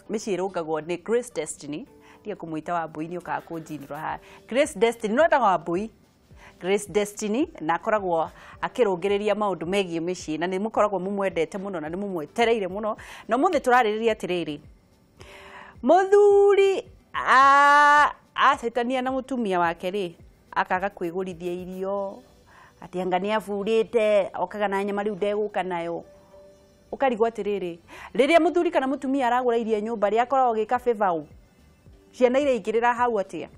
mĩciĩ ĩrũngagwo nĩ Grace Destiny ndiye kũmwĩta Wambui nĩ ũkaga kũnjinĩrwo haha Grace Destiny no ndagwo Wambui Grace Destiny na akoragwo akĩrũngĩrĩria maũndũ megiĩ mĩciĩ na nĩ mũkoragwo mũmwendete mũno na nĩ mũmwetereire mũno na mũthĩ tũrarĩrĩria atĩrĩrĩ mũthuri acetania na mũtumia wake rĩ akaga kwĩgũrithia irio atianga nĩ aburĩte okaga na nyama rĩu ndegũka nayo ukarigwo atĩrĩrĩ rĩrĩa mũthuri kana mũtumia aragũra irio nyũmba rĩ akoragwo gĩka favor ciana irĩa ingĩrĩra hau atia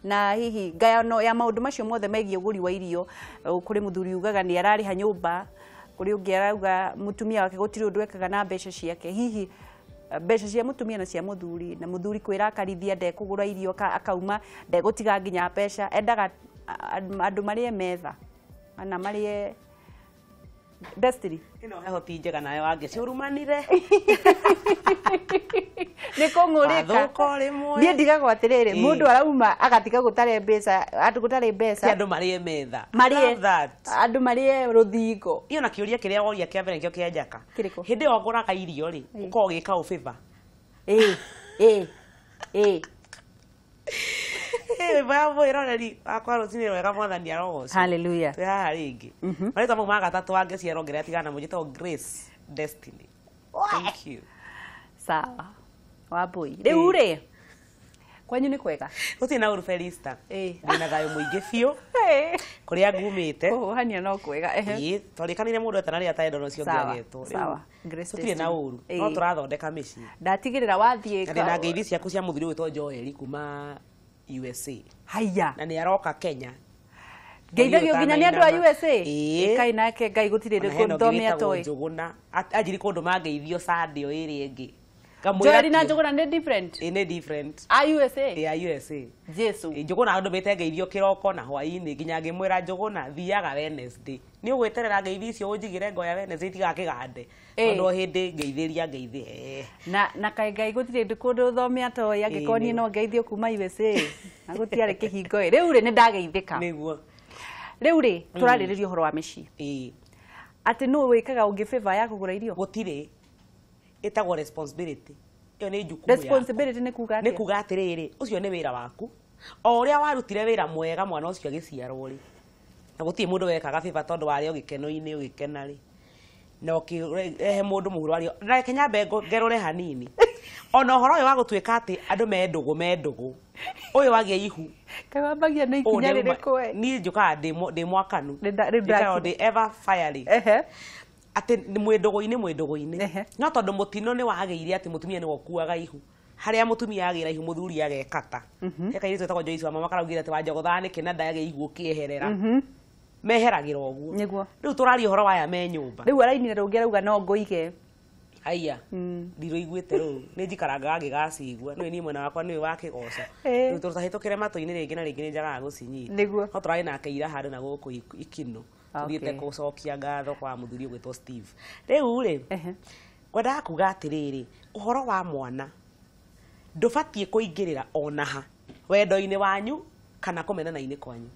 na hihi ngayano ya maũndũ macio mothe megiĩ ũgũri wa irio kũrĩ mũthuri ugaga nĩ ararĩha nyũmba kũrĩ ũngĩ arauga mũtumia wake gũtirĩ ũndũ ekaga na mbeca ciake hihi mbeca cia mũtumia na cia mũthuri na mũthuri kwĩra akarithia ndekũgũra irio akauma ndegũtiga nginya mbeca endaga andũ marĩe metha ana marĩe Destiny ino heho ti njega nayo wange ciurumanire nĩ kũng'ũrĩka niĩ ndigagwo atĩrĩrĩ mũndũ arauma agatiga gũtarĩ mbeca andũ gũtarĩ mbeca andũ marĩe metha andũ marĩe rũthingo iyo na kĩũria kĩrĩa woria kĩa mbere kĩo kĩa njaka hĩndĩ ĩyo ngũraga irio rĩ ũkoragwo gĩka ũbĩba Baba iroreri akwa rũcinĩ rwega mwathani arogoca hallelujah twe haha rĩngĩ marĩtwa mau ma gatatũ wange ciarongerera tigana mũnjĩtwo Grace Destiny thank you sawa Wambui rĩu rĩ kwanyu nĩ kwega gũtirĩ na ũru Felista ndĩna thayũ mũingĩ biũ kũrĩa ngumĩte kũhania no kwega twarĩkanire mũndũ etana rĩrĩa ataendwo cio ngĩagetwo sawa Grace gũtirĩ na ũru no tũrathondeka mĩciĩ ndatigĩrĩra wathiĩ ndĩna ngeithi ciaku cia mũthuri wĩtwo Joel kuma USA haya na nĩ aroka Kenya ngeithagio nginya nĩ andũ a USA kai nake ngai gũtirĩ kũndũ thome atoĩ njũgũna anjiri kũndũ mangeithio Sunday ĩrĩa ĩngĩ Joel na njũgũna nĩ different nĩ different a USA ya USA Jesu njũgũna andũ mete ngeithio kĩroko na hwaĩ-inĩ nginya ngĩmwĩra njũgũna thiaga Wednesday nĩ ũgweterera ngeithi icio ũnjigĩre ngoya Wednesday tigakĩgande no hĩndĩ ngeithĩria ngeithi na kai ngai gũtirĩ kũndũ thome atoĩ angĩkorwo niĩ no ngeithio kuma USA na gũtiarĩ kĩhingo rĩu rĩ nĩ ndageithĩka nĩguo rĩu rĩ tũrarĩrĩria ũhoro wa mĩciĩ atĩ nũ wĩkaga ũngĩ favor ya kũgũra irio gũtirĩ etagwo responsibility iyo nĩ jukumu ya responsibility nĩ kuga atĩrĩrĩ ũcio nĩ wĩra waku o ũrĩa warutire wĩra mwega mwana ũcio agĩciarwo rĩ na gũtirĩ mũndũ wekaga favor tondũ warĩ o gĩkeno-inĩ ũgĩkena rĩ na ũkĩrehe mũndũ mũhuro arĩ na Kenya bengo ngerore hanini ona ũhoro ũyũ wa gũtuĩka atĩ andũ mendũgũ ũyũ wagĩa ihu kawambagia nĩ ikinya rĩrĩkũ niĩ njũkaga ndĩ mwakanu ndĩkoragwo ndĩ ever fiery atĩ mwĩndũgũ-inĩ no tondũ mũtino nĩ wagĩire atĩ mũtumia nĩ wokuaga ihu harĩa mũtumia agĩra ihu mũthuri agekata heka irio twĩtagwo Joyce wa mama karaugire atĩ wanjogothaga nĩkĩ na ndagĩa ihu ũkĩeherera meheragĩra ũguo rĩu tũraria ũhoro waya me nyũmba rĩu arainire rũngĩ arauga no ngũige aya ndirũiguĩte rũu nĩ njikarangaga ngĩgacigua nĩ niĩ mwena wakwa nĩwe wa kĩgoco rĩu tũtahĩtũkĩre matũ-inĩ rĩngĩ na rĩngĩ nĩ njagaga gũcinyita no tũrarĩ nake ira handũ na gũkũ ikino tũthiĩte gũcokia ngatho kwa mũthuri ũgwĩtwo Steve rĩu rĩ ngwendaga kuga atĩrĩrĩ ũhoro wa mwana ndũbatiĩ kũingĩrĩra onaha wendo-inĩ wanyu kana kũmenana-inĩ kwanyu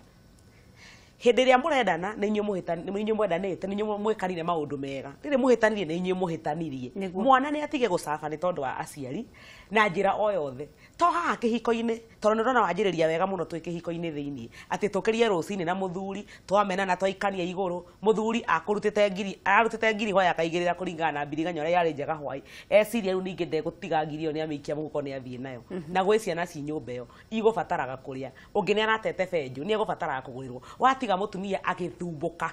hĩndĩ ĩrĩa mũrendana nĩ inyuĩ mwendanĩte nĩ inyuĩ mwĩkanire maũndũ mega rĩrĩ mũhĩtanirie nĩ inyuĩ mũhĩtanirie mwana nĩ atige gũcaba nĩ tondũ wa aciari na njĩra o yothe to haha kĩhiko-inĩ tondũ nĩ ũrona wanjĩrĩria wega mũno twĩ kĩhiko-inĩ thĩiniĩ atĩ tũkĩrie rũcinĩ na mũthuri twamenana twaikania igũrũ mũthuri ararutĩte ngiri hoya akaigĩrĩra kũringana na mbiriganya ũrĩa yarĩ njega hwaĩ eciria rĩu ningĩ ndegũtiga ngiri ĩyo nĩ amĩikia mũhuko nĩ athiĩ nayo na gwĩ ciana ci nyũmba ĩyo igũbataraga kũrĩa ũngĩ nĩ aratete benjũ nĩ egũbataraga kũgũrĩrwo watiga mũtumia agĩthumbũka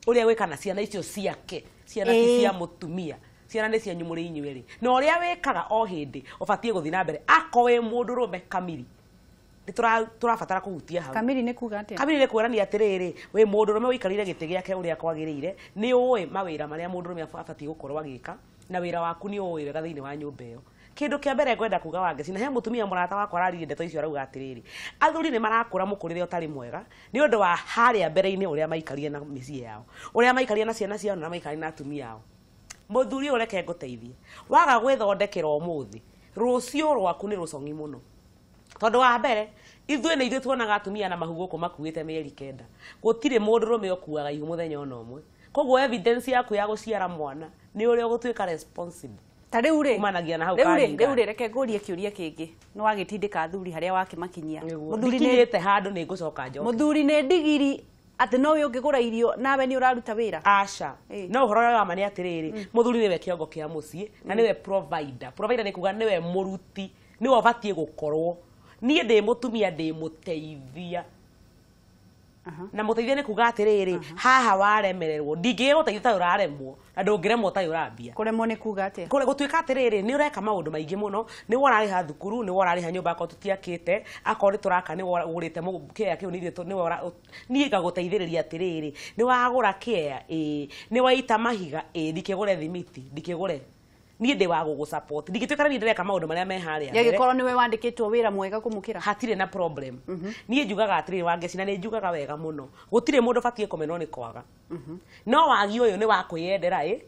ũrĩa gwĩkana ciana icio ciake ciana ti cia mũtumia ciana nĩ cianyu mũrĩ inyuĩ rĩ na ũrĩa wĩkaga o hĩndĩ ũbatiĩ gũthiĩ na mbere akowe mũndũrũme kamiri nĩ tũrabatara kũhutia hau kamiri nĩ kuga atĩa kamiri nĩ kuonania atĩrĩrĩ wĩ mũndũrũme wĩikarire gĩtĩ gĩake ũrĩa kwagĩrĩire nĩ ũĩ mawĩra marĩa mũndũrũme abatiĩ gũkorwo agĩka na wĩra waku nĩ ũĩ wega thĩinĩ wa nyũmba ĩyo kĩndũ kĩa mbere ngwenda kuga wange cina he mũtumia mũrata wakwa araririe ndeto icio arauga atĩrĩrĩ athuri nĩ marakũra mũkũrĩre ũtarĩ mwega nĩ ũndũ wa harĩa mbere-inĩ ũrĩa maikarire na mĩciĩ yao ũrĩa maikarire na ciana ciao na maikarire na atumia ao mũthuri ũreke ngũteithie waga gwĩthondekera ũmũthĩ rũciũ rwaku nĩ rũcong'i mũno tondũ wa mbere ithuĩ nĩ ithuĩ tuonaga atumia na mahu gũkũ makuĩte mĩeri kenda gũtirĩ mũndũrũme ũkuaga ihu mũthenya ona ũmwe koguo evidence yaku ya gũciara mwana nĩ ũrĩa ũgũtuĩka responsible umanagia na hau karinga riu reke ngurie kiuria kingi no wagitindika athuri haria wakimakinyia muthuri nĩte handu nĩ ngũcoka njoke muthuri nĩ ndigiri ati no we ũngĩgũra irio nawe nĩ ũraruta wĩra aca no ũhoro wa mani atĩrĩrĩ muthuri nĩwe kĩongo kĩa mũciĩ na nĩwe provider nĩ kuga nĩwe mũruti nĩwe ũbatiĩ gũkorwo niĩ ndĩ mũtumia ndĩ mũteithia na mũteithia nĩ kuga atĩrĩrĩ haha waremererwo ndingĩgũteithia ta ũraremwo na ndũngĩremwo ta ũrambia kũremwo nĩ kuga atĩa gũtuĩka atĩrĩrĩ nĩ ũreka maũndũ maingĩ mũno nĩ wararĩha thukuru nĩ wararĩha nyũmba akoo tũtiakĩte akorwo nĩ tũraka nĩ ũgũrĩte kĩea kĩu niĩ ngagũteithĩrĩria atĩrĩrĩ nĩ wagũra kĩea nĩ waita mahiga ndikĩgũre thimiti ndikĩgũre niĩ ndĩ wa gũgũsupport ndingĩtuĩka nĩ ndĩreka maũndũ marĩa me harĩa mbere gĩkorwo nĩwe wandĩkĩtwo wĩra mwega kũmũkĩra hatirĩ na problem niĩ njugaga atĩrĩrĩ Wangeci na nĩ njugaga wega mũno gũtirĩ mũndũ batiĩ kũmenwo nĩ kwaga no wagi ũyũ nĩ wa kwĩyendera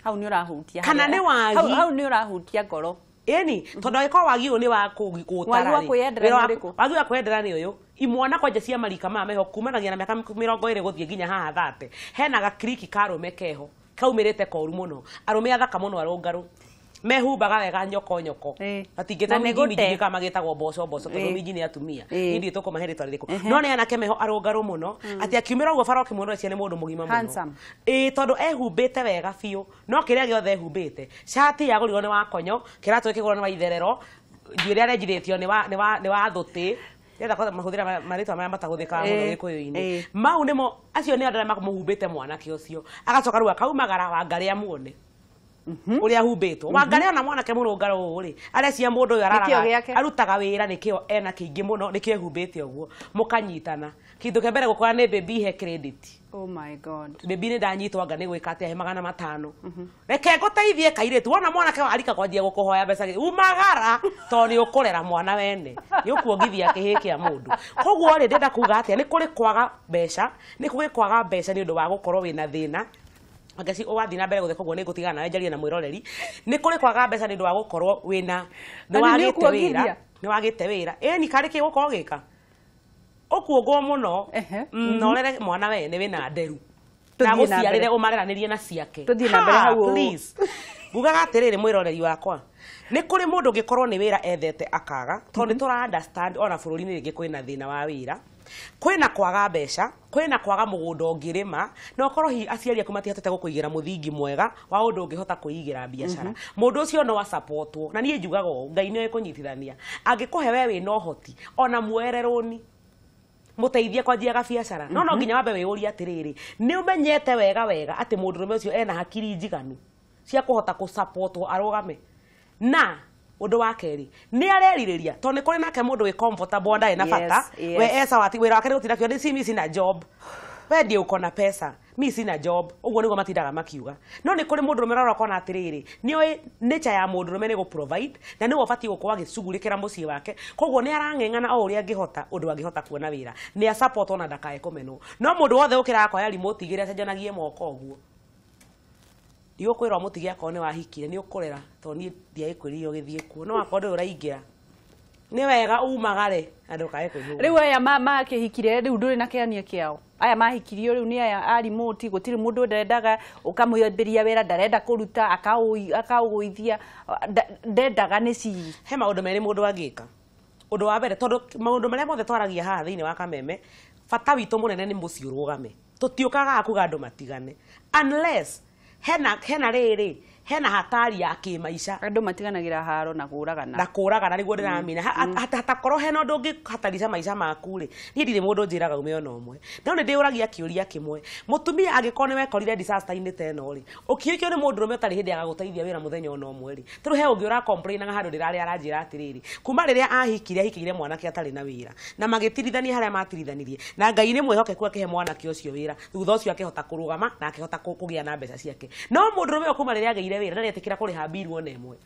hau nĩ ũrahutia kana nĩ wagi hau nĩ ũrahutia ngoro ĩni tondũ angĩkorwo wagi ũyũ nĩ wa kũgũtara wagi wa kwĩyendera nĩ ũyũ imwana kwanja cia marika maya meho kumanagia na mĩaka 20 gũthiĩ nginya haha 30 hena gakiriki karũme keho kaumĩrĩte koru mũno arũme athaka mũno arũngarũ mehumbaga wega nyoko matingĩtwo minji kama magĩtagwo mboco tondũ minji nĩ atumia nĩ tũkũmahe rĩtwa rĩrĩkũ no nĩ anake meho arũngarũ mũno atĩ akiumĩra ũguo bara ũkĩmuona cia nĩ mũndũ mũgima mũno tondũ ehumbĩte wega biũ no kĩrĩa gĩothe ehumbĩte shati yagũrirwo nĩ wa konyo kĩratũ kĩgũrwo nĩ wa itherero njuĩrĩ arenjithĩtio nĩ wa thũtĩ yenda mahũthĩra marĩtwa marĩa matahũthĩkaga mũno gĩkũyũ-inĩ mau nĩmo acio nĩ andũ arĩa mamũhumbĩte mwanake ũcio agacoka rĩu akaumagara Wangari amuone ũrĩa ahumbĩtwo Wangari ona mwanake mũrũngarũ ũũ arecia mũndũ ũyũ araraga arutaga wĩra nĩkĩo ena kĩingĩ mũno nĩkĩo ehumbĩte ũguo mũkanyitana kĩndũ kĩa mbere gũkora nĩ baby he credit oh my god baby nĩ ndanyitwo anga nĩ gwĩka atĩa he 500 reke ngũteithie kairĩtu wona mwanake arika kwanjia gũkũhoya mbeca umagara tondũ nĩ ũkũrera mwana wene nĩ ũkuongithia kĩhĩ kĩa mũndũ koguo rĩ ndenda kuga atĩa nĩ kũrĩ kwaga mbeca nĩ kũrĩ kwaga mbeca nĩ ũndũ wa gũkorwo wĩna thĩna Wangeci ũgathiĩ na mbere gũtheka ũguo nĩ ngũtigana nawe njarie na mwĩroreri nĩ kũrĩ kwaga mbeca nĩ ũndũ wa gũkorwo wĩna nĩ wagĩte wĩra ĩni karĩ kĩ gũkorwo gĩka ũkuongwo mũno na ũrere mwana wene wĩna nderu na gũciarĩre ũmareranĩrie na ciake please ngugaga atĩrĩrĩ mwĩroreri wakwa nĩ kũrĩ mũndũ ũngĩkorwo nĩ wĩra ethete akaga tondũ nĩ tũra understand ona bũrũri-inĩ rĩngĩ kwĩna thĩna wa wĩra kwĩna kwaga mbeca kwĩna kwaga mũgũnda ũngĩrĩma na ũkorwo aciari aku matihotete gũkũigĩra mũthingi mwega wa ũndũ ũngĩhota kwĩigĩra biacara mũndũ ũcio no supportwo na niĩ njugaga ũũ Ngai nĩ kũnyitithania angĩkũhe we wĩna ũhoti ona muoererũni mũteithie kwanjia gabiacara no nginya wambe wĩyũrie atĩrĩrĩ nĩ ũmenyete wega atĩ mũndũrũme ũcio ena hakiri njiganu cia kũhota kũsupportwo arũgame na ũndũ wa kerĩ nĩ arerirĩria tondũ nĩ kũrĩ nake mũndũ wĩ comfortable ndarĩ na bata we wati wĩra wake nĩ gũtinda kĩo nĩ sina job we ndiĩ ũkona pesa mi sina job ũguo nĩguo matindaga makiuga no nĩ kũrĩ mũndũrũme ũrora ũkona atĩrĩrĩ nĩoĩ nature ya mũndũrũme nĩ gũ-provide na nĩwe ũbatiĩ gũkorwo agĩcugurĩkĩra mũciĩ wake koguo nĩ arang'eng'ana o ũrĩa angĩhota ũndũ angĩhota kuona wĩra nĩ support ona ndakae kũmenwo no mũndũ wothe ũkĩraga kwaya remote igĩrĩ acenjanagie moko ũguo ndiũkwĩrwo mũtige akorwo nĩ wahikire nĩ ũkũrera tondũ niĩ ndiagĩkwĩrire ũgĩthiĩ kuo no akorwo ndũrĩ ũraingĩra nĩ wega umagare na ndũkae kwĩhũga rĩu aya makĩhikire rĩu ndũrĩ na kĩania kĩao aya mahikirio rĩu nĩ aya a remote gũtirĩ mũndũ ndendaga ũkamwambĩria wĩra ndarenda kũruta akaũgũithia ndendaga nĩ cii he maũndũ merĩ mũndũ angĩka ũndũ wa mbere tondũ maũndũ marĩa mothe twaragia haha thĩinĩ wa Kameme bata witũ mũnene nĩ mũciĩ ũrũgame tũtiũkaga kuga andũ matigane unless hena rĩrĩ hena hatari ya kĩmaica andũ matiganagĩra haro na kũragana nĩguo ndĩramenya hatakorwo hena ũndũ ũngĩhatarica maica maku rĩ niĩ ndirĩ mũndũ njĩraga ume ona ũmwe no nĩ ndĩũragia kĩũria kĩmwe mũtumia angĩkorwo nĩ wekorire disaster-inĩ ta ĩno rĩ ũkĩũkio nĩ mũndũrũme ũtarĩ hĩndĩ ya gũgũteithia wĩra mũthenya ona ũmwe rĩ tondũ he ũngĩ ũra-complainaga handũ ndĩrarĩ aranjĩra atĩrĩrĩ kuma rĩrĩa ahikire mwanake atarĩ na wĩra na magĩtirithania harĩa matirithanĩrie na Ngai nĩ mwĩhokeku akĩhe mwanake ũcio wĩra thutha ũcio akĩhota kũrũgama na akĩhota kũgĩa na mbeca ciake no mũndũrũme kuma rĩrĩa agĩire wĩra ndarĩetĩkĩra kũrĩha mbiru ona ĩmwe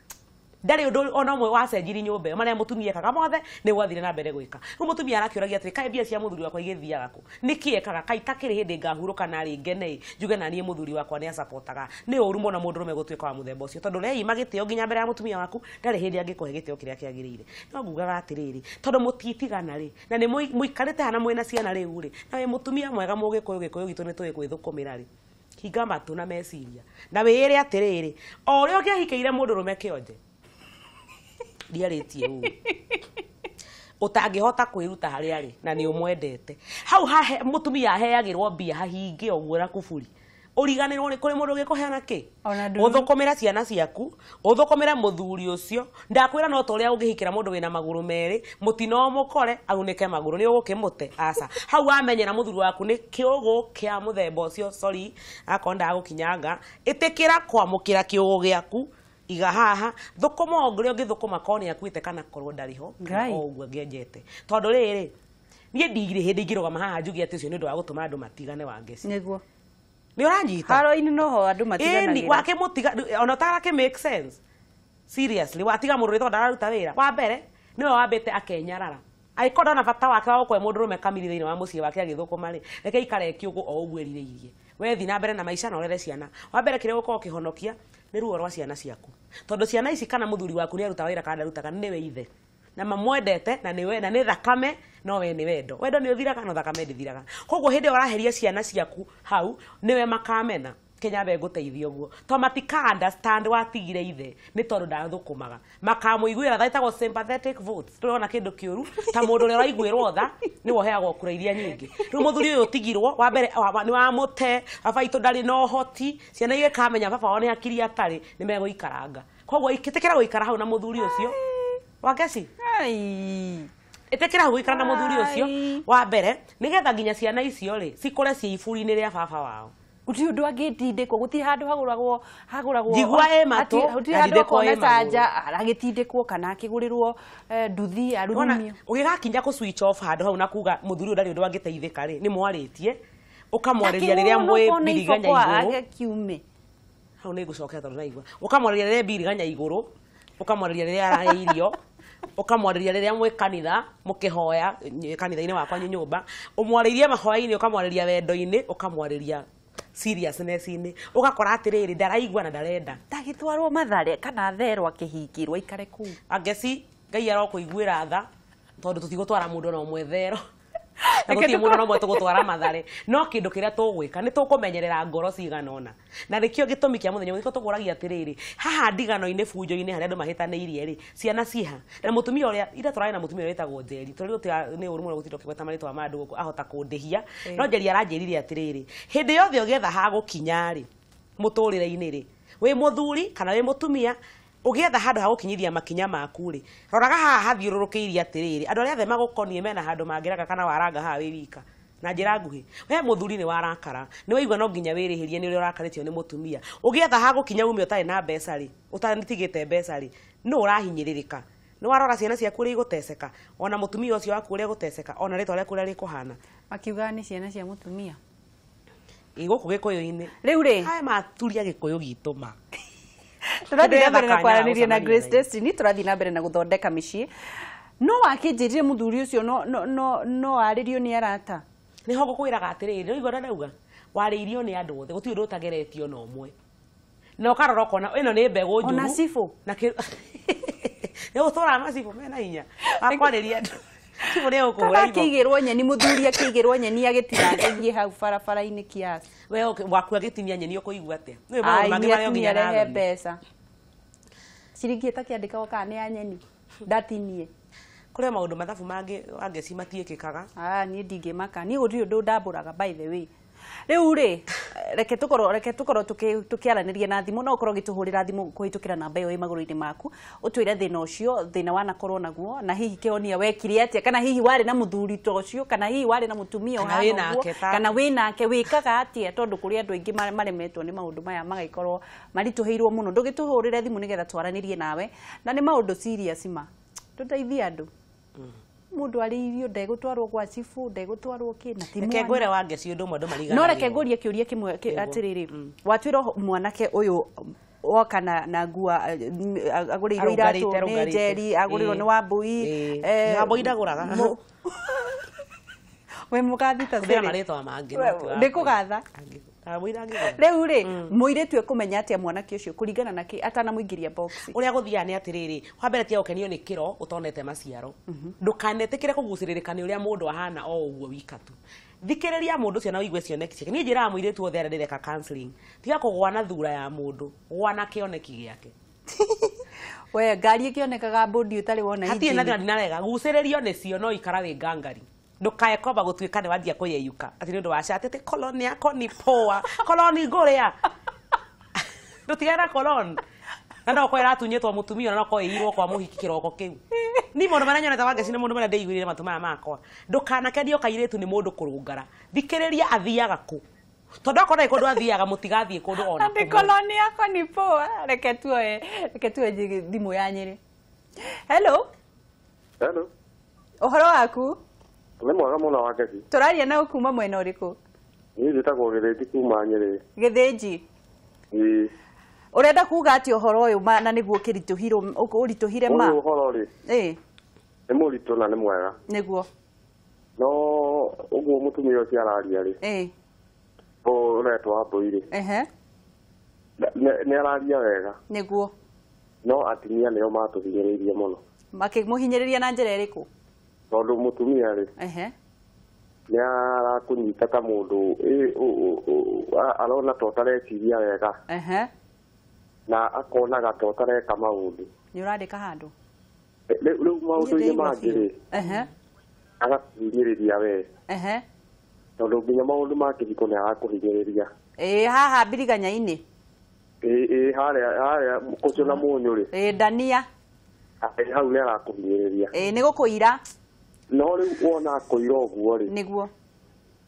ndarĩ ũndũ ona ũmwe wacenjiri nyũmba ĩyo marĩa mũtumia ekaga mothe nĩ gwathire na mbere gwĩka rĩu mũtumia arakĩũragia atĩrĩ kaĩ mbia cia mũthuri wakwa igĩthiaga kũ nĩkĩ ekaga kaĩ takĩrĩ hĩndĩ ngahurũka narĩ ngene njuge na niĩ mũthuri wakwa nĩ asapotaga nĩ ũru mũno mũndũrũme gũtuĩka wa mũthemba ũcio tondũ reima gĩtĩo nginya mbere ya mũtumia waku ndarĩ hĩndĩ angĩkũhe gĩtĩo kĩrĩa kĩagĩrĩire no ngugaga atĩrĩrĩ tondũ mũtitigana rĩ na nĩ mũikarĩte hana mwĩna ciana rĩu rĩ na wĩ mũtumia mwega mũgĩkũyũ gĩtũ nĩ tũĩ gwĩthũkũmĩra rĩ hinga matu na meciria na wĩre atiriri o ria ũngĩahikeire mũndũ rũme kĩonje ndiarĩtie ũũ utangĩhota kwĩruta harĩa arĩ na nĩ ũmwendete hau mũtumia aheagĩrwo mbia hahinge ũguo na kuburi uriganirwo ni kuri mundu gikuheana ki uthukumira ciana ciaku uthukumira muthuri ucio ndakwira no to uria ungihikira mundu wina maguru meri mutino mukore aunike maguru ni ugukimute aca hau amenyera muthuri waku ni kiugu kia muthemba ucio sorry akonda gukinyanga itikira kwamukira kiugu giaku iga haha thukuma ogre ugithukuma koni yakwite kana korwo ndariho o uguo ngenjete tondu riri nie ndigire hindi ngirugama haha njugi ati ucio ni ndu wa gutuma andu matigane wangeci niguo ni uranyita haro-ini noho andu matiganagira wake mutiga ona tarake make sense seriously watiga mundu ritho ndararuta wira wa mbere niwe wambite akenyarara aikonda na bata wake wa gukwe mundu rume kamiri thiini wa mucii wake agithukuma ri reke ikare kiugo o uguo erirĩirie we thi na mbere na maica na urere ciana wa mbere kire gukorwo kihonokia ni ruo rwa ciana ciaku tondu ciana ici kana muthuri waku ni aruta wira kana ndarutaga niwe ithe na mamwendete na niwe na ni thakame no we ni wendo ni uthiraga no thakame ndithiraga koguo hindi uraheria ciana ciaku hau niwe makamena Kenya be guteithia uguo to matika understand watigire ithe ni tondu ndathukumaga makamuiguira thaitagwo sympathetic votes turona kindu kiuru ta mundu uri raiguirwo tha ni woheagwo kura iria nyingi riu muthuri uyu tigirwo wa mbere ni wa mute abaitu ndari no hoti ciana ige kamenya baba one akiri atari ni meguikaranga koguo ikitekera guikara hau na muthuri ucio wageci itekera guikara na muthuri ucio wa mbere nigetha nginya ciana icio ri cikore cia iburi-ini ria baba wao uti undu agitindikwo guti handu haguragwo jigwa emato uti handu kona sanja agitindikwo kana akigurirwo nduthi arumio ugigakinya ku switch off handu hau na kuga muthuri ndari undu angiteithika ri ni mwaritie ukamwariria riria mwe biriganya iguru kiume hau ni gucokera tondu naigua ukamwariria riria biriganya iguru ukamwariria riria arahe irio ukamwariria riria mwe kanitha mukihoya kanitha-ini wakwa nyumba umwaririe mahoya-ini ukamwariria wendo-ini ukamwariria seriousness-ini ugakora atiriri ndaraigua na ndarenda tagitwarwo mathare kana therwo akihingirwo ikare ku angeci ngai arokuiguira tha tondu tutigutwara mundu no mwethero Eke mundu no mwe tugutwara mathare no kindu kiria tugwika ni tukumenyerera ngoro cigana ona na rikio gitumi kia muthenya giko tuguragia atiriri haha ndigano-ini bunjo-ini haria andu mahitaniirie ri ciana ciha na mutumia uria ira turari na mutumia uria etagwo Njeri tori utia ni uru muno gutindo kigweta maritwa ma andu ahota kundihia no Njeri aranjirire atiriri hindi yothe ugetha ha gukinya ri muturire-ini ri wi muthuri kana wi mutumia ugietha handu ha gukinyithia makinya maku ri roraga haha hathiururukiirie atiriri andu aria the magukonie mena handu mangiraga kana waranga haha wi wika na njira nguhi we muthuri ni warakara ni waigua no nginya wirihirie ni uria urakaritio ni mutumia ugietha ha gukinya ume utari na mbeca ri utanitigite mbeca ri no urahinyiririka ni warora ciana ciaku ri guteceka ona mutumia ucio waku ri guteceka ona ritwa riaku ri kuhana akiuga ni ciana cia mutumia guku gikuyu-ini riu ri hai maturia gikuyu gituma turathi na mbere na kwaranirie na Grace Destiny turathi na mbere na guthondeka micii no wakinjirire muthuri ucio no aririo ni arata ni ho gukwiraga atiriri no igora ndauga wariirio ni andu othe gutiri utageretio no mwe no karora kona ino ni mbegu njuru ona sifu na ni gutura masifu mena hinya akwariria andu sifu ni ukuhura ibo akigirwo nyeni muthuri akigirwo nyeni agitiragegie hau barabara-ini kiasi we waku agitinia nyeni ukuigua atia ni maundu mangi maria nginya na mbeca ciringi itakiandikagwo kana ni ya nyeni ndatinie kuria maundu mathabu mangi angeci matiikikaga ni ndingimaka ni gutiri undu ndamburaga by the way riu ri reke tukorwo tukiaraniria na thimu no ukorwo gituhurira thimu kuhitukira namba iyo imaguru-ini maku utwire thina ucio thina wanakorwo naguo na hihi kionia wekire atia kana hihi wari na muthuri to ucio kana hihi wari na mutumia uhana uguo kana winake wikaga atia tondu kuri andu aingi maremetwo ni maundu maya magaikorwo marituheirwo muno ndugituhurire thimu nigetha twaranirie nawe na ni maundu serious ma tuteithie andu mundu ari irio ndegutwarwo kwa cifu ndegutwarwo kina timu reke ngwire wangeci undu mwandu marigana no reke ngurie kiuria kimwe atiriri watwiro mwanake uyu woka na ngua agurirwo iratu ni Njeri agurirwo ni Wambui Wambui ndaguraga we mugathita sere maritwa mangi ndikugatha riu ri muiritu ekumenya atia mwanake ucio kuringana na ki atana muingiria box uria guthia ni atiriri wa mbere tia ukenio ni kiro utonete maciaro ndukanetikire kuguciririka ni uria mundu ahana o uguo wikatu thikiriria mundu cio na uigue cioneki ciake ni njira muire tu othe arendeka counseling tiga kugwa na thura ya mundu gwana kioneki giake we ngari ikionekaga bodi utari wona hithi hatie na ndinarega guciririo nicio no ikara wi ngangari ndukae koba gutuika ni wandia kuyeyuka ati ndu wacatete koloni yako ni poa koloni nguria ndutigana koloni na ndo kwera tunyetwo mutumia na ko irwo kwa muhiki kiroko kiu ni mundu maranyona ta wangeci ni mundu mara ndeiguire matuma makwa ndukana kendio kairetu ni mundu kurungara thikiriria athiaga ku tondu akona ikundu athiaga mutigathie kundu ona andi koloni yako ni poa reke tuwe thimu ya Nyeri. Hello uhoro waku ni mwega muno wakeci turaria na ukuma mwena uriku ni njitagwo Githĩnji kuma Nyeri Githĩnji urenda kuga ati uhoro uyu na niguo urituhire ma uhoro ri ni muritu na ni mwega niguo no uguo mutumia ucio araria ri uretwa Mboiri ni araria wega niguo no atimia nio matuhinyĩrĩirie muno makimuhinyĩrĩria na njĩra ĩrĩkũ tondu mutumia ri ni arakunyita ta mundu arona to tareciria wega na akonaga to tareka maundu ni urandika handu riu maundu-inĩ mangĩ ri agakuhinyĩrĩria we tondu nginya maundu ma kĩhiko nĩ agakuhinyĩrĩria haha mbiriganya-inĩ harĩa kucuna munyu ri ndania hau nĩ arakuhinyĩrĩria nĩ gũkũira no rĩu wona kũira ũguo ri nĩguo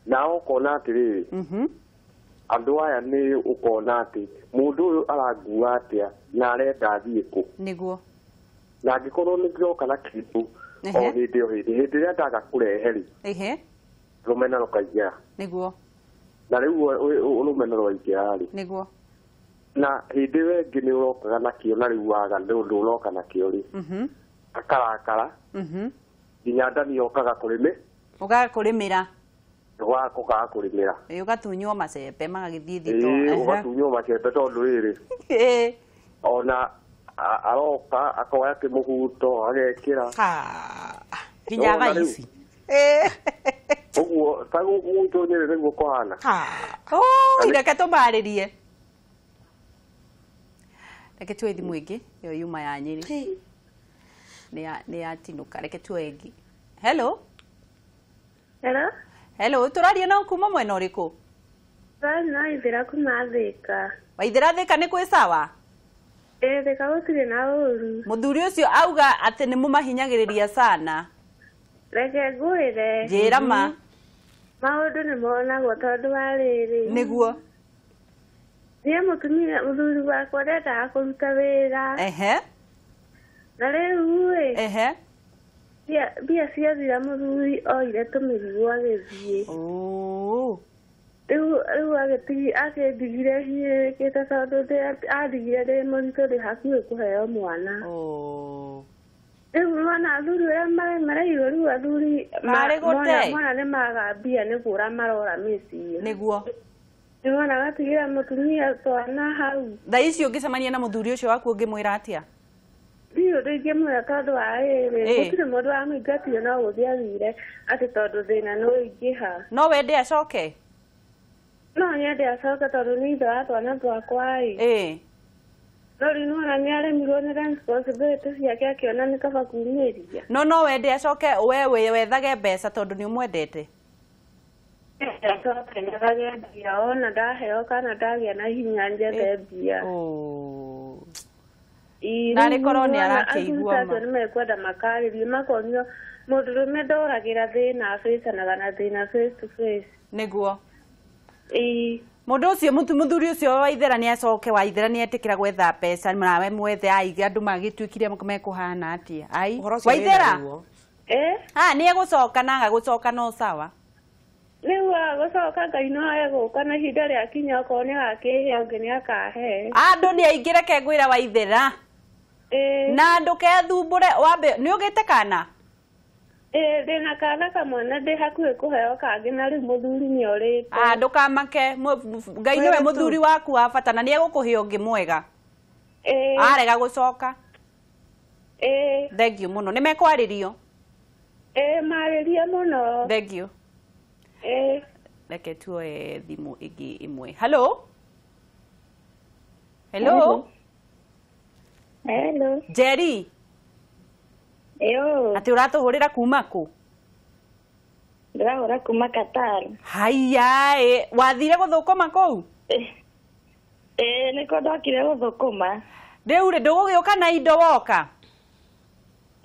na ũkona atĩrĩrĩ andũ aya nĩ ũkona atĩ mũndũ ũyũ arangua atĩa na arenda athiĩ kũ nĩguo na angĩkorwo nĩ ndĩroka na kĩndũ o hĩndĩ o hĩndĩ ĩrĩa ndaga kũrehe rĩ rũmena rũkaingĩra nĩguo na rĩu rũmena rwaingĩra rĩ nĩguo na hĩndĩ ĩyo ĩngĩ nĩ ũrokaga nakĩo na rĩu waga ndũndũ ũroka nakĩo rĩ akarakara nginya ndani okaga kũrĩmĩra ũgaga kũrĩmĩra ũgatunywo macembe magagĩthiĩ thito ũgatunywo macembe tondũ rĩrĩ ona aroka akoya kĩmũhuto agekĩra hinya thaa ici ũguo ta gũkũ Nyeri nĩguo kũhana reke tũmarĩrie reke tuoe thimũ ĩngĩ ĩyo yuma ya Nyeri nĩ yatinũka reke tuoe ĩngĩ. Hello tũraria na kuma mwena ũrĩkũ na Ithera kuma Thika Waithera Thika nĩ kwĩ sawa Thika gũtirĩ na ũru mũthuri ũcio auga atĩ nĩ mũmahinyagĩrĩria sana reke ngwĩre njĩra ma maũndũ nĩ monagwo tondũ wa rĩrĩ nĩguo niĩ mũthuri wakwa ndendaga kũruta wĩra na rĩu mbia ciathira mũthuri oire tũmĩrigo agĩthiĩ rĩu agĩndigire hiĩrĩkĩte tondũ andigire ndĩ mũritũ ndĩ hakuhĩ kũheo mwana rĩu mwana athuri ũrĩa mareirwo rĩu athuri mwana nĩ maga mbia nĩ kũra marora mĩciĩ nĩguo nĩ mwana agatigĩra mũtumia twana hau thaa ici ũngĩcemania na mũthuri ũcio waku ũngĩmwĩra atĩa ndiyo ndingĩmwĩra tondũ wa rĩrĩ gũtirĩ mũndũ wamũingatire no gũthiĩ athire atĩ tondũ thĩna nĩ ũingĩha no wende acoke no nyende acoke tondũ nĩ ithe wa twana twakwa-ĩ no rĩu nĩwona nĩ aremirwo nĩ responsibility ciake akĩona nĩ kaba kumĩria no wende acoke we wethage mbeca tondũ nĩ ũmwendete acoke nyendage mbia ona ndaheo kana ndagĩa na hinya njethe mbia na rĩkorwo nĩ arakĩigua ma nĩ mekwenda makarĩrie makonio mũndũrũme ndoragĩra thĩna acanaga na thĩna face to face nĩguo mũndũ ũcio mũthuri ũcio Waithera nĩ acoke Waithera nĩ etĩkĩra gwetha mbeca nawe mwethe aige andũ magĩtuĩkire mekũhana atĩa Waithera nĩ egũcoka na agagũcoka no sawa rĩu agũcoka Ngai no egũka na ihinda rĩakinya okorwo nĩ gakĩhĩa ũngĩ nĩ akahe andũ nĩ aingĩ reke ngwĩra Waithera na ndũkethumbũre wambe nĩ ũgĩte kana ndĩna kana kamwe na ndĩ hakuhĩ kũheo kangĩ na rĩu mũthuri nĩ orĩte ndũkamake Ngai nĩwe mũthuri waku wa bata na nĩ egũkũhe ũngĩ mwega arega gũcoka thengiũ mũno nĩ mekwarĩrio marĩria mũno thengiũ Reke tuoe thimu ĩngĩ ĩmwe. Hello? Hello? Hello. Jerry? Yo. Ati ũratũhũrĩra kuma kũ? Ndĩrahũra kuma Qatar. Haiya, wathire gũthũkũma kũu? Nĩko ndokire gũthũkũma. Rĩu rĩ ndũgũgĩũka na indo woka?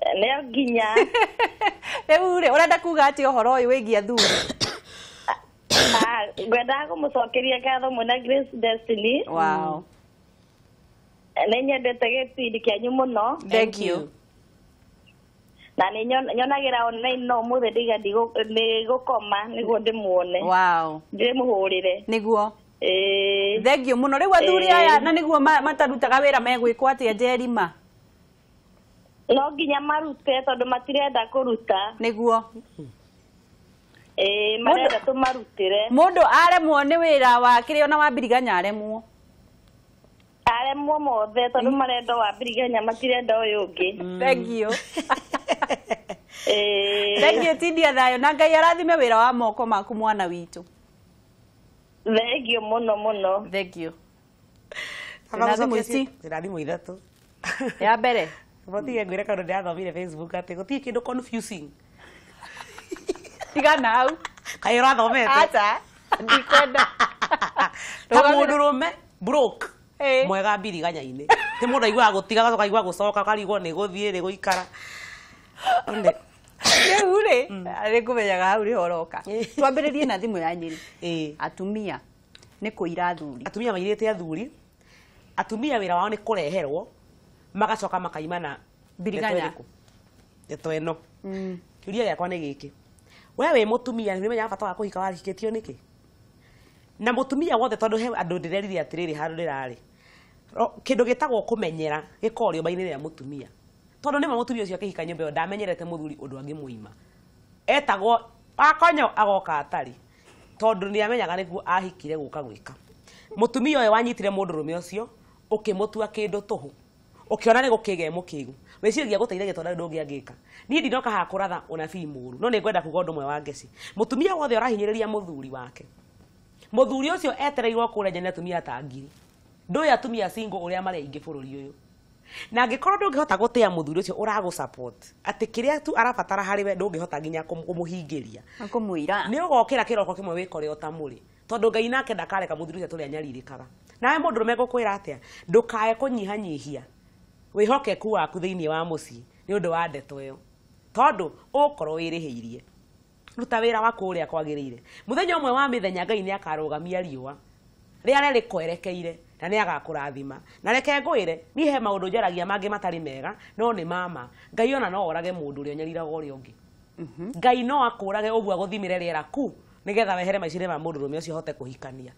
Nĩo nginya. Rĩu rĩ ũrenda kuga atĩ ũhoro ũyũ wĩgiĩ athuri? Ngwendaga kũmũcokeria ngatho mũno Grace Destiny. Wow. Nĩ nyendete gĩbindi kĩanyu mũno. Thank you. Na nĩ nyonagĩra online no mũthĩ nĩ gũkoma nĩguo ndĩmuone. Wow. Ndĩmũhũrĩre. Nĩguo. Thank you mũno. Rĩu athuri aya na nĩguo matarutaga wĩra megwĩkwo atĩa Jerima? No nginya marute tondũ matirenda kũruta. Nĩguo. Marenda tũmarutĩre. Mũndũ aremwo nĩ wĩra wa kĩrĩa ona wa Biriganya aremwo. Aremwo mothe tondũ marenda wa Biriganya matirenda ũyũ ũngĩ. Thank you. Thank you tindia thayo na Ngai arathime wĩra wa moko maku mwana witũ. Thank you mũno mũno. Thank you. Thimũ ithatũ. Ya mbere. Botige ngwĩre kaũndũ ndĩrathomire Facebook atĩ gũtirĩ kĩndũ confusing. Tiga nau. Kaĩ ũrathomete? Acha. Ndikwenda. Mũndũrũme broke. Mwega Biriganya-inĩ. Ti mũndũ aiguaga gũtiga gacoka aigua gũcoka karigwo nĩ gũthiĩ nĩ gũikara. Rĩu rĩ arĩ kũmenyaga hau rĩ horoka. Twambĩrĩrie na thimũ ya Nyĩrĩ. Atumia nĩ kũira athuri. Atumia mairĩte athuri. Atumia wĩra wao nĩ kũreherwo magacoka makaimana Biriganya. Ndeto ĩno. Kĩũria gĩakwa nĩ gĩkĩ. Wee wĩ mũtumia nĩ ũmenyaga bata wa kũhika warĩkĩtio nĩkĩ? Na mũtumia wothe tondũ he andũ ndĩrerire atĩrĩrĩ handũ ndĩrarĩ. Kĩndũ gĩtagwo kũmenyera gĩkorwo rĩũmba-inĩ rĩa mũtumia. Tondũ nĩma mũtumia ũcio akĩhika nyũmba ĩyo ndamenyerete mũthuri ũndũ angĩ mũima. Etagwo akonyo agoka atarĩ. Tondũ nĩ amenyaga nĩguo ahikire gũka gwĩka. Mũtumia ũyũ wanyitire mũndũrũme ũcio ũkĩmũtua kĩndũ tũhũ. Ũkĩona nĩ gũkĩgĩa mũkĩgu. Wĩciragia gũteithagia tondũ ndũngĩ angĩka. Niĩ ndinoka haha kũratha ũnabii mũru. No nĩ ngwenda kuga ũndũ ũmwe wa ngeci. Mũtumia wothe ũrahinyĩrĩria mũthuri wake. Mũthuri ũcio etereirwo kũrĩa nyenye atumia ta ngiri. Ndũĩ atumia single ũrĩa marĩ aingĩ bũrũri ũyũ. Na angĩkorwo ndũngĩhota gũtĩa mũthuri ũcio ũragũ support atĩ kĩrĩa tu arabatara harĩ we ndũngĩhota nginya kũmũhingĩria. Kũmũira. Nĩ ũgokĩra kĩroko kĩmwe wĩkore ũta mũrĩ. Tondũ Ngai nake ndakareka mũthuri ũcio tũrĩa nyarirĩkaga. Nawe mũndũrũme ngũkwĩra atĩa? Ndũkae kũnyihanyihia wĩhokeku waku thĩinĩ wa mũciĩ nĩ ũndũ wa ndeto ĩyo. Tondũ ũkorwo wĩrĩhĩirie. Ruta wĩra waku ũrĩa kwagĩrĩire. Mũthenya ũmwe wa mĩthenya Ngai nĩ akarũgamia riũa. Rĩrĩa rĩkwerekeire na nĩ agakũrathima. Na reke ngwĩre, niĩ he maũndũ njaragia mangĩ matarĩ mega, no nĩ mama. Ngai ona no orage mũndũ ũrĩa nyariraga ũrĩa ũngĩ. Ngai no akũrage ũguo agũthimĩre rĩera ku nĩgetha wehere maicire ma mũndũrũme ũcio ahote kũhikania.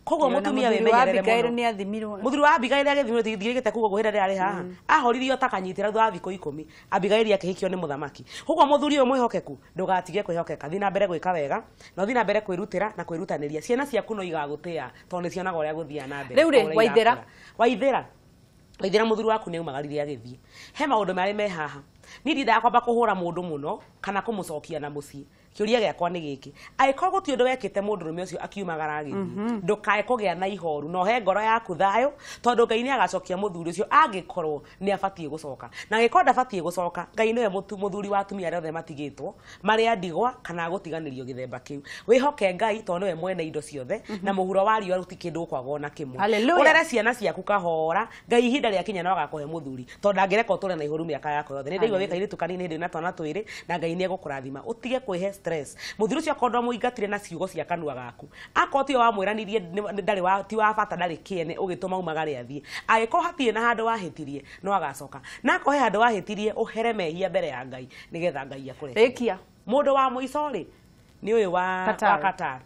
Koguo mũtumia wĩmenyerere mũno. Mũthuri wa Abigail agĩthimĩrwo tigĩgĩte kuga guhĩra rĩarĩ haha. Ahoririo takanyitĩra thutha wa thikũ 10. Abigail akĩhikio nĩ mũthamaki. Koguo mũthuri ũyũ mwĩhokeku ndũgatige kwĩhokeka. Thiĩ na mbere gwĩka wega, na thiĩ na mbere kwĩrutĩra na kwĩrutanĩria. Ciana ciaku no igagũtĩa tondũ nĩ cionaga ũrĩa gũthiĩ na mbere. Rĩu rĩ Waithĩra mũthuri waku nĩ umagaririe agĩthiĩ. He maũndũ marĩ me haha. Niĩ ndindaga kwamba kũhũra mũndũ mũno kana kũmũcokia na mũciĩ. Kĩũria gĩakwa nĩ gĩkĩ. Angĩkorwo gũtirĩ ũndũ wekĩte mũndũrũme ũcio akiumagara agĩthiĩ. Ndũkae kũgĩa na ihoru no he ngoro yaku thayũ tondũ Ngai nĩ agacokia mũthuri ũcio angĩkorwo nĩ abatiĩ gũcoka. Na angĩkorwo ndabatiĩ gũcoka, Ngai nĩwe mũthuri wa atumia arĩa othe matigĩtwo marĩ a ndigwa kana gũtiganĩrio gĩthemba kĩu. Wĩhoke Ngai tondũ nĩwe mwene indo ciothe na mũhuro wa riũa rũti kĩndũ ũkwagwo na kĩmwe. Ũrere ciana ciaku kahora, Ngai ihinda rĩakinya no agakũhe mũthuri tondũ angĩreka ũtũre na ihoru mĩaka yako yothe. Nĩ ndaigua wĩ kairĩtu kanini hĩndĩ na twana twĩrĩ na Ngai nĩ egũkũrathima. Ũtige kwĩhe stress. Mũthuri ũcio akorwo mũingatire na ciugo cia kanua gaku. Akorwo ti wamwĩranirie ndarĩ wa ti wa bata ndarĩ kĩene ũgĩtũma umagare athiĩ. Angĩkorwo hatirĩ na handũ wahĩtirie no agacoka. Na akorwo he handũ wahĩtirie ũhere mehia mbere ya Ngai nĩgetha Ngai akũreke. Rĩkia. Mũndũ wa mũico rĩ nĩ ũyũ wa Qatar.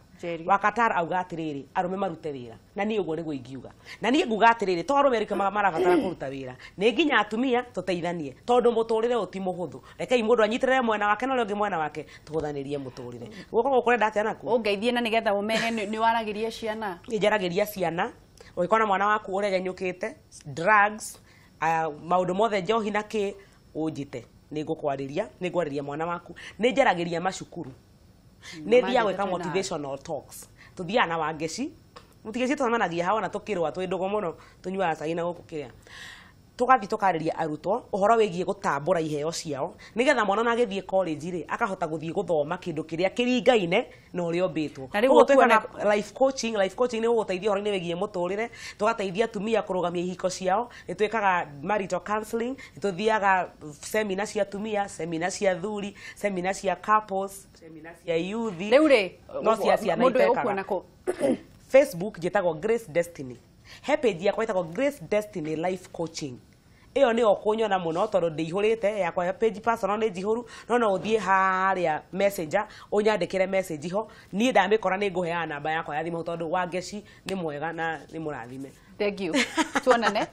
Wa Qatar auga atĩrĩrĩ arũme marute wĩra. Na niĩ ũguo nĩguo ingiuga. Na niĩ nguga atĩrĩrĩ to arũme rĩke marabatara kũruta wĩra. Nĩ nginya atumia tũteithanie tondũ mũtũrĩre ũti mũhũthũ. Rekei mũndũ anyitĩrĩre mwena wake na ũrĩa ũngĩ mwena wake tũhũthanĩrie mũtũrĩre. Guoko gũkũrenda atĩa nakuo? Ũngeithie na nĩgetha ũmenye nĩ waragĩria ciana. Nĩ njaragĩria ciana. Ũngĩkorwo na mwana waku ũrĩa genyũkĩte, drugs, maũndũ mothe njohi na kĩ ũnjite. Nĩ ngũkwarĩria mwana waku. Nĩ njaragĩria macukuru. nä thia gwä motivational talks tå thiaga na Wangeci mutigeci tåmanagia hawa na tå kä rwa twä ndå må no tå nyuaga cai na gå kå kä rä a tå gathiä tå karä ria arutwo å horo wä giä gå tambå ra iheo ciao nä getha mwana na agä thiä college rä akahota gå thiä gå thoma kä ndå kä rä a kä ringaine na å rä a å mbä two koguo twä life coaching nä gå gå teithia å horo-inä wä giä må tå rä re tå gateithia atumia kå rå gamia ihiko ciao nä twä kaga marital counseling nä tå thiaga semina cia atumia semina cia thuri semina cia couples semina cia youth rĩu rĩ no cia ciana itekaga Facebook njĩtagwo Grace Destiny he page yakwa ĩtagwo Grace Destiny Life Coaching iyo nĩ okunyona mũno tondũ ndĩihũrĩte yakwa page personal nĩ njihũru no ũthiĩ harĩa messenger ũnyandĩkĩre message ho niĩ ndamĩkora nĩ ngũheana namba yakwa ya thimũ tondũ Wangeci nĩ mwega na nĩ mũrathime. Thank you. Tuonane.